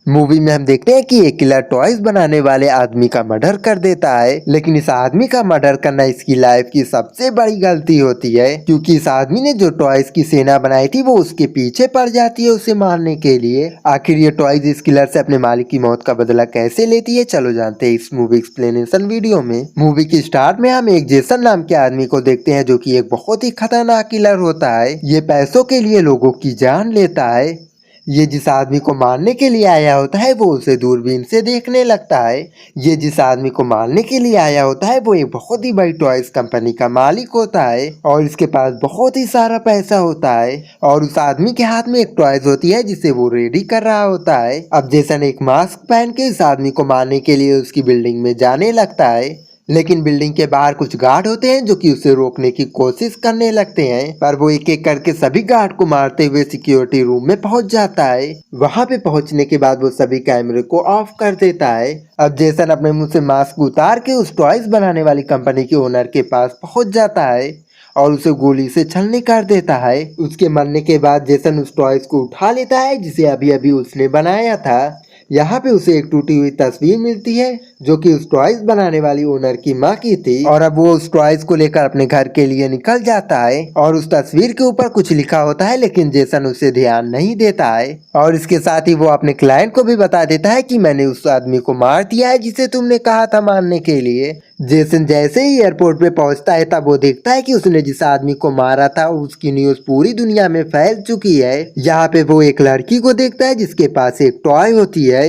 Movie में हम देखते हैं कि एक किलर टॉयज बनाने वाले आदमी का मर्डर कर देता है, लेकिन इस आदमी का मर्डर करना इसकी लाइफ की सबसे बड़ी गलती होती है, क्योंकि इस आदमी ने जो टॉयज की सेना बनाई थी वो उसके पीछे पड़ जाती है उसे मारने के लिए। आखिर ये टॉयज इस किलर से अपने मालिक की मौत का बदला कैसे लेती है, चलो जानते हैं इस मूवी एक्सप्लेनेशन वीडियो में। मूवी की स्टार्ट में हम एक जेसन नाम के आदमी को देखते हैं, जो की एक बहुत ही खतरनाक किलर होता है। ये पैसों के लिए लोगों की जान लेता है। ये जिस आदमी को मारने के लिए आया होता है वो उसे दूरबीन से देखने लगता है। ये जिस आदमी को मारने के लिए आया होता है वो एक बहुत ही बड़ी टॉयज कंपनी का मालिक होता है और इसके पास बहुत ही सारा पैसा होता है। और उस आदमी के हाथ में एक टॉयज होती है जिसे वो रेडी कर रहा होता है। अब जेसन एक मास्क पहन के इस आदमी को मारने के लिए उसकी बिल्डिंग में जाने लगता है, लेकिन बिल्डिंग के बाहर कुछ गार्ड होते हैं जो कि उसे रोकने की कोशिश करने लगते हैं, पर वो एक एक करके सभी गार्ड को मारते हुए सिक्योरिटी रूम में पहुंच जाता है। वहां पे पहुंचने के बाद वो सभी कैमरे को ऑफ कर देता है। अब जेसन अपने मुंह से मास्क उतार के उस टॉयज बनाने वाली कंपनी के ओनर के पास पहुंच जाता है और उसे गोली से छलनी कर देता है। उसके मरने के बाद जेसन उस टॉयज को उठा लेता है जिसे अभी अभी उसने बनाया था। यहाँ पे उसे एक टूटी हुई तस्वीर मिलती है जो कि उस टॉयज बनाने वाली ओनर की माँ की थी, और अब वो उस टॉयज को लेकर अपने घर के लिए निकल जाता है और उस तस्वीर के ऊपर कुछ लिखा होता है, लेकिन जेसन उसे ध्यान नहीं देता है। और इसके साथ ही वो अपने क्लाइंट को भी बता देता है कि मैंने उस आदमी को मार दिया है जिसे तुमने कहा था मारने के लिए। जेसन जैसे ही एयरपोर्ट पे पहुंचता है तब वो देखता है कि उसने जिस आदमी को मारा था उसकी न्यूज पूरी दुनिया में फैल चुकी है। यहाँ पे वो एक लड़की को देखता है जिसके पास एक टॉय होती है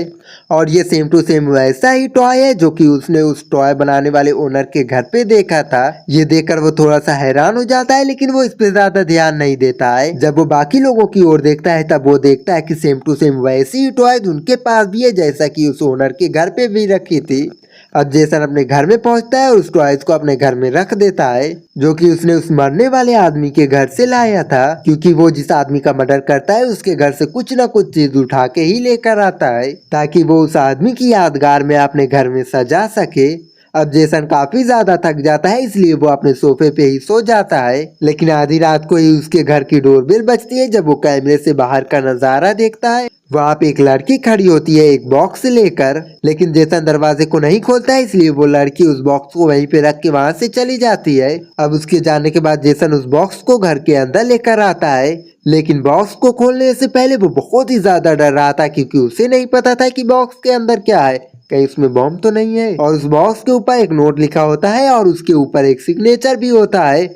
और ये सेम टू सेम वैसा ही टॉय है जो कि उसने उस टॉय बनाने वाले ओनर के घर पे देखा था। ये देखकर वो थोड़ा सा हैरान हो जाता है, लेकिन वो इस पे ज्यादा ध्यान नहीं देता है। जब वो बाकी लोगों की ओर देखता है तब वो देखता है कि सेम टू सेम वैसी ही टॉय उनके पास भी है जैसा कि उस ओनर के घर पे भी रखी थी। अब जेसन अपने घर में पहुंचता है और उस टॉयज को अपने घर में रख देता है जो कि उसने उस मरने वाले आदमी के घर से लाया था, क्योंकि वो जिस आदमी का मर्डर करता है उसके घर से कुछ ना कुछ चीज उठा के ही लेकर आता है ताकि वो उस आदमी की यादगार में अपने घर में सजा सके। अब जेसन काफी ज्यादा थक जाता है इसलिए वो अपने सोफे पे ही सो जाता है, लेकिन आधी रात को ही उसके घर की डोरबेल बजती है। जब वो कैमरे से बाहर का नजारा देखता है वहाँ पे एक लड़की खड़ी होती है एक बॉक्स लेकर, लेकिन जेसन दरवाजे को नहीं खोलता है इसलिए वो लड़की उस बॉक्स को वहीं पे रख के वहाँ से चली जाती है। अब उसके जाने के बाद जेसन उस बॉक्स को घर के अंदर लेकर आता है, लेकिन बॉक्स को खोलने से पहले वो बहुत ही ज्यादा डर रहा था क्योंकि उसे नहीं पता था कि बॉक्स के अंदर क्या है, कहीं उसमें बॉम्ब तो नहीं है। और उस बॉक्स के ऊपर एक नोट लिखा होता है और उसके ऊपर एक सिग्नेचर भी होता है,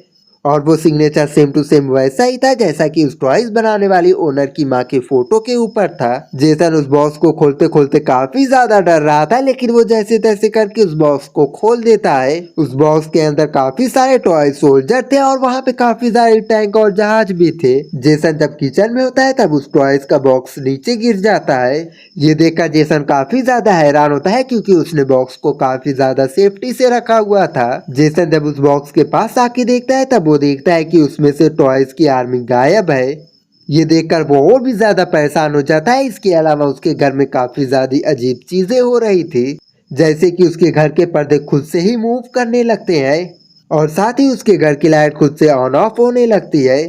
और वो सिग्नेचर सेम टू सेम वैसा ही था जैसा कि उस टॉयज बनाने वाली ओनर की माँ के फोटो के ऊपर था। जेसन उस बॉक्स को खोलते खोलते काफी ज्यादा डर रहा था, लेकिन वो जैसे तैसे करके उस बॉक्स को खोल देता है। उस बॉक्स के अंदर काफी सारे टॉय सोल्जर थे और वहाँ पे काफी सारे टैंक और जहाज भी थे। जेसन जब किचन में होता है तब उस टॉयज का बॉक्स नीचे गिर जाता है। ये देखकर जेसन काफी ज्यादा हैरान होता है क्योंकि उसने बॉक्स को काफी ज्यादा सेफ्टी से रखा हुआ था। जेसन जब उस बॉक्स के पास आके देखता है तब वो देखता है कि उसमें से टॉयज की आर्मी गायब है। ये देखकर वो और भी ज्यादा परेशान हो जाता है। इसके अलावा उसके घर में काफी ज्यादा अजीब चीजें हो रही थी, जैसे कि उसके घर के पर्दे खुद से ही मूव करने लगते हैं और साथ ही उसके घर की लाइट खुद से ऑन ऑफ होने लगती है।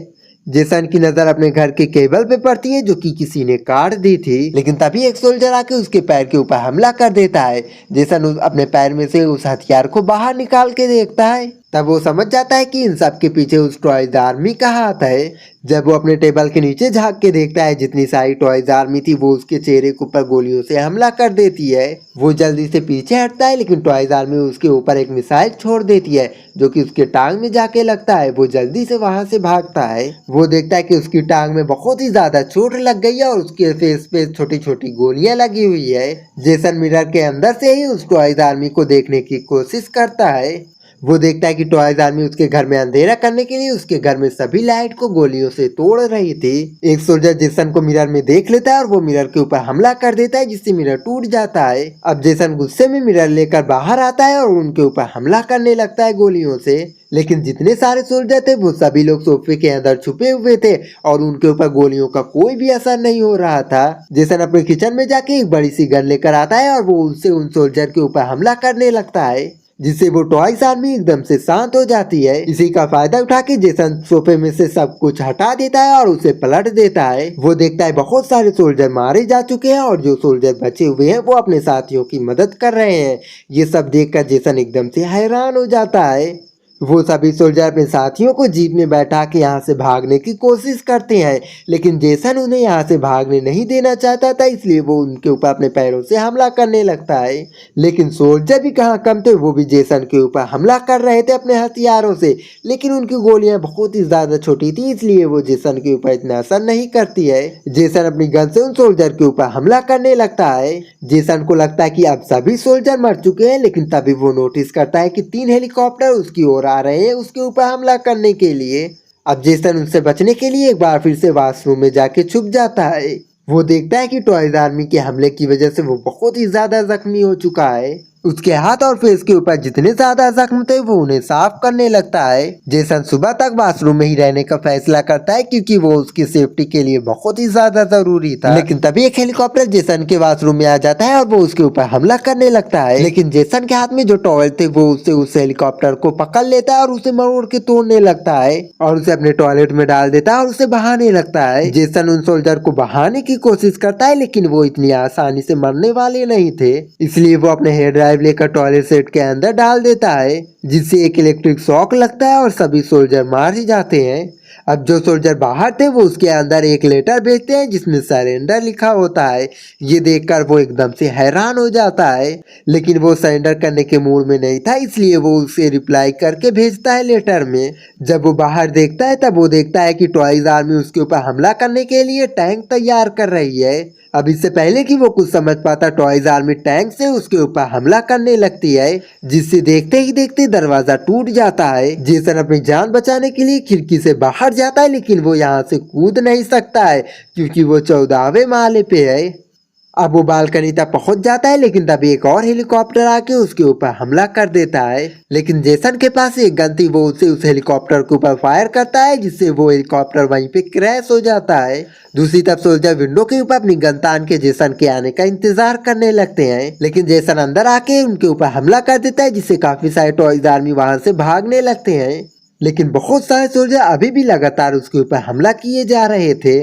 जेसन की नजर अपने घर के केबल पे पड़ती है जो कि किसी ने काट दी थी, लेकिन तभी एक सोल्जर आके उसके पैर के ऊपर हमला कर देता है। जेसन अपने पैर में से उस हथियार को बाहर निकाल के देखता है, तब वो समझ जाता है कि इन सब के पीछे उस टॉयज आर्मी का हाथ है। जब वो अपने टेबल के नीचे झांक के देखता है जितनी सारी टॉयज आर्मी थी वो उसके चेहरे के ऊपर गोलियों से हमला कर देती है। वो जल्दी से पीछे हटता है, लेकिन टॉयज आर्मी उसके ऊपर एक मिसाइल छोड़ देती है जो कि उसके टांग में जाके लगता है। वो जल्दी से वहां से भागता है। वो देखता है कि उसकी टांग में बहुत ही ज्यादा चोट लग गई है और उसके फेस पे छोटी छोटी गोलियां लगी हुई है। जेसन मिरर के अंदर से ही उस टॉयज आर्मी को देखने की कोशिश करता है। वो देखता है कि टॉयज आर्मी उसके घर में अंधेरा करने के लिए उसके घर में सभी लाइट को गोलियों से तोड़ रही थी। एक सोल्जर जेसन को मिरर में देख लेता है और वो मिरर के ऊपर हमला कर देता है जिससे मिरर टूट जाता है। अब जेसन गुस्से में मिरर लेकर बाहर आता है और उनके ऊपर हमला करने लगता है गोलियों से, लेकिन जितने सारे सोल्जर थे वो सभी लोग सोफे के अंदर छुपे हुए थे और उनके ऊपर गोलियों का कोई भी असर नहीं हो रहा था। जेसन अपने किचन में जाके एक बड़ी सी गन लेकर आता है और वो उससे उन सोल्जर के ऊपर हमला करने लगता है। जिससे वो टॉयज आर्मी एकदम से शांत हो जाती है। इसी का फायदा उठा के जेसन सोफे में से सब कुछ हटा देता है और उसे पलट देता है। वो देखता है बहुत सारे सोल्जर मारे जा चुके हैं और जो सोल्जर बचे हुए हैं वो अपने साथियों की मदद कर रहे हैं। ये सब देखकर जेसन एकदम से हैरान हो जाता है। वो सभी सोल्जर अपने साथियों को जीप में बैठा के यहाँ से भागने की कोशिश करते हैं, लेकिन जेसन उन्हें यहाँ से भागने नहीं देना चाहता था, इसलिए वो उनके ऊपर अपने पैरों से हमला करने लगता है। लेकिन सोल्जर भी कहाँ कम थे, वो भी जेसन के ऊपर हमला कर रहे थे अपने हथियारों से, लेकिन उनकी गोलियां बहुत ही ज्यादा छोटी थी, इसलिए वो जेसन के ऊपर इतना असर नहीं करती है। जेसन अपनी गन से उन सोल्जर के ऊपर हमला करने लगता है। जेसन को लगता है कि अब सभी सोल्जर मर चुके हैं, लेकिन तभी वो नोटिस करता है कि 3 हेलीकॉप्टर उसकी ओर आ रहे हैं उसके ऊपर हमला करने के लिए। अब जेसन उनसे बचने के लिए एक बार फिर से वॉशरूम में जाके छुप जाता है। वो देखता है कि टॉयज आर्मी के हमले की वजह से वो बहुत ही ज्यादा जख्मी हो चुका है। उसके हाथ और फेस के ऊपर जितने ज्यादा जख्म थे वो उन्हें साफ करने लगता है। जेसन सुबह तक वॉशरूम में ही रहने का फैसला करता है क्योंकि वो उसकी सेफ्टी के लिए बहुत ही ज्यादा जरूरी था। लेकिन तभी एक हेलीकॉप्टर जेसन के वॉशरूम में आ जाता है और वो उसके ऊपर हमला करने लगता है। लेकिन जेसन के हाथ में जो टॉवल थे वो उससे उस हेलीकॉप्टर को पकड़ लेता है और उसे मरोड़ के तोड़ने लगता है और उसे अपने टॉयलेट में डाल देता है और उसे बहाने लगता है। जेसन उन सोल्जर को बहाने की कोशिश करता है, लेकिन वो इतनी आसानी से मरने वाले नहीं थे, इसलिए वो अपने हेयर ड्राइव लेकर टॉयलेट सेट के अंदर डाल देता है, जिससे एक इलेक्ट्रिक शॉक लगता है और सभी सोल्जर मार ही जाते हैं। अब जो सोल्जर बाहर थे वो उसके अंदर एक लेटर भेजते हैं जिसमें सरेंडर लिखा होता है। ये देखकर वो एकदम से हैरान हो जाता है, लेकिन वो सरेंडर करने के मूड में नहीं था, इसलिए वो उसे रिप्लाई करके भेजता है लेटर में। जब वो बाहर देखता है तब वो देखता है कि टॉयज आर्मी उसके ऊपर हमला करने के लिए टैंक तैयार कर रही है। अब इससे पहले कि वो कुछ समझ पाता, टॉयज आर्मी टैंक से उसके ऊपर हमला करने लगती है, जिससे देखते ही देखते दरवाजा टूट जाता है। जेसन अपनी जान बचाने के लिए खिड़की से बाहर जाता है, लेकिन वो यहाँ से कूद नहीं सकता है क्योंकि वो 14वें माले पे है। अब वो बालकनी तक पहुंच जाता है, लेकिन तभी एक और हेलीकॉप्टर आके उसके ऊपर हमला कर देता है। लेकिन जेसन के पास एक गन थी, वो उसे उस हेलीकॉप्टर के ऊपर फायर करता है, जिससे वो हेलीकॉप्टर वहीं पे क्रैश हो जाता है। दूसरी तरफ सोल्जर विंडो के ऊपर अपनी गन तान के जेसन के आने का इंतजार करने लगते हैं, लेकिन जेसन अंदर आके उनके ऊपर हमला कर देता है, जिससे काफी सारे टॉयज आर्मी वहां से भागने लगते हैं। लेकिन बहुत सारे सोल्जर अभी भी लगातार उसके ऊपर हमला किए जा रहे थे।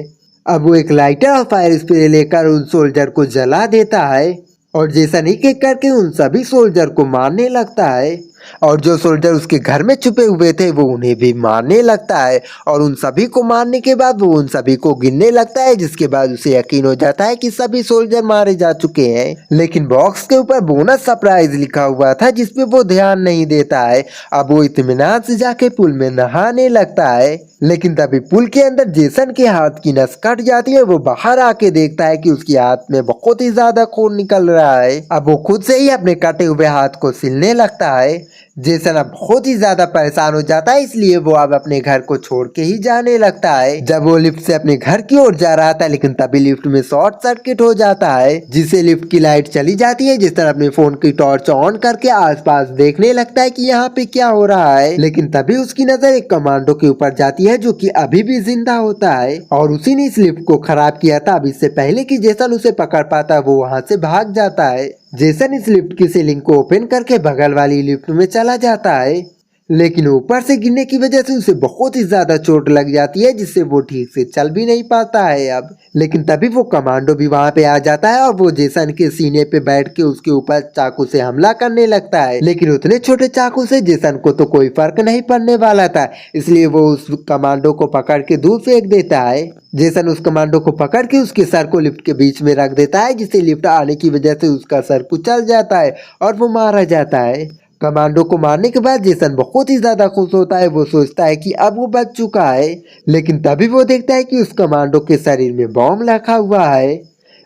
अब वो एक लाइटर और फायर स्प्रे लेकर उन सोल्जर को जला देता है और जेसन एक एक करके उन सभी सोल्जर को मारने लगता है, और जो सोल्जर उसके घर में छुपे हुए थे वो उन्हें भी मारने लगता है। और उन सभी को मारने के बाद वो उन सभी को गिनने लगता है, जिसके बाद उसे यकीन हो जाता है कि सभी सोल्जर मारे जा चुके हैं। लेकिन बॉक्स के ऊपर बोनस सरप्राइज लिखा हुआ था, जिसपे वो ध्यान नहीं देता है। अब वो इत्मीनान से जाके पुल में नहाने लगता है, लेकिन तभी पुल के अंदर जेसन के हाथ की नस कट जाती है। वो बाहर आके देखता है कि उसके हाथ में बहुत ही ज्यादा खून निकल रहा है। अब वो खुद से ही अपने कटे हुए हाथ को सिलने लगता है। जेसन अब बहुत ही ज्यादा परेशान हो जाता है, इसलिए वो अब अपने घर को छोड़ के ही जाने लगता है। जब वो लिफ्ट से अपने घर की ओर जा रहा था, लेकिन तभी लिफ्ट में शॉर्ट सर्किट हो जाता है, जिससे लिफ्ट की लाइट चली जाती है। जेसन अपने फोन की टॉर्च ऑन करके आसपास देखने लगता है कि यहाँ पे क्या हो रहा है, लेकिन तभी उसकी नजर एक कमांडो के ऊपर जाती है, जो कि अभी भी जिंदा होता है और उसी ने इस लिफ्ट को खराब किया था। अब इससे पहले कि जेसन उसे पकड़ पाता, वो वहाँ से भाग जाता है। जेसन इस लिफ्ट की सीलिंग को ओपन करके बगल वाली लिफ्ट में चला जाता है, लेकिन ऊपर से गिरने की वजह से उसे बहुत ही ज्यादा चोट लग जाती है, जिससे वो ठीक से चल भी नहीं पाता है अब। लेकिन तभी वो कमांडो भी वहां पे आ जाता है और वो जेसन के सीने पे बैठ के उसके ऊपर चाकू से हमला करने लगता है। लेकिन उतने छोटे चाकू से जेसन को तो कोई फर्क नहीं पड़ने वाला था, इसलिए वो उस कमांडो को पकड़ के दूर फेंक देता है। जेसन उस कमांडो को पकड़ के उसके सर को लिफ्ट के बीच में रख देता है, जिससे लिफ्ट आने की वजह से उसका सर कुचल जाता है और वो मारा जाता है। कमांडो को मारने के बाद जेसन बहुत ही ज्यादा खुश होता है। वो सोचता है कि अब वो बच चुका है, लेकिन तभी वो देखता है कि उस कमांडो के शरीर में बॉम्ब रखा हुआ है,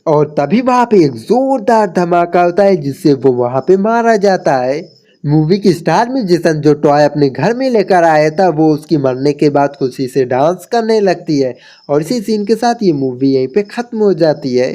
और तभी वहां पे एक जोरदार धमाका होता है, जिससे वो वहां पे मारा जाता है। मूवी की स्टार में जेसन जो टॉय अपने घर में लेकर आया था, वो उसकी मरने के बाद खुशी से डांस करने लगती है, और इसी सीन के साथ ये मूवी यहीं पे खत्म हो जाती है।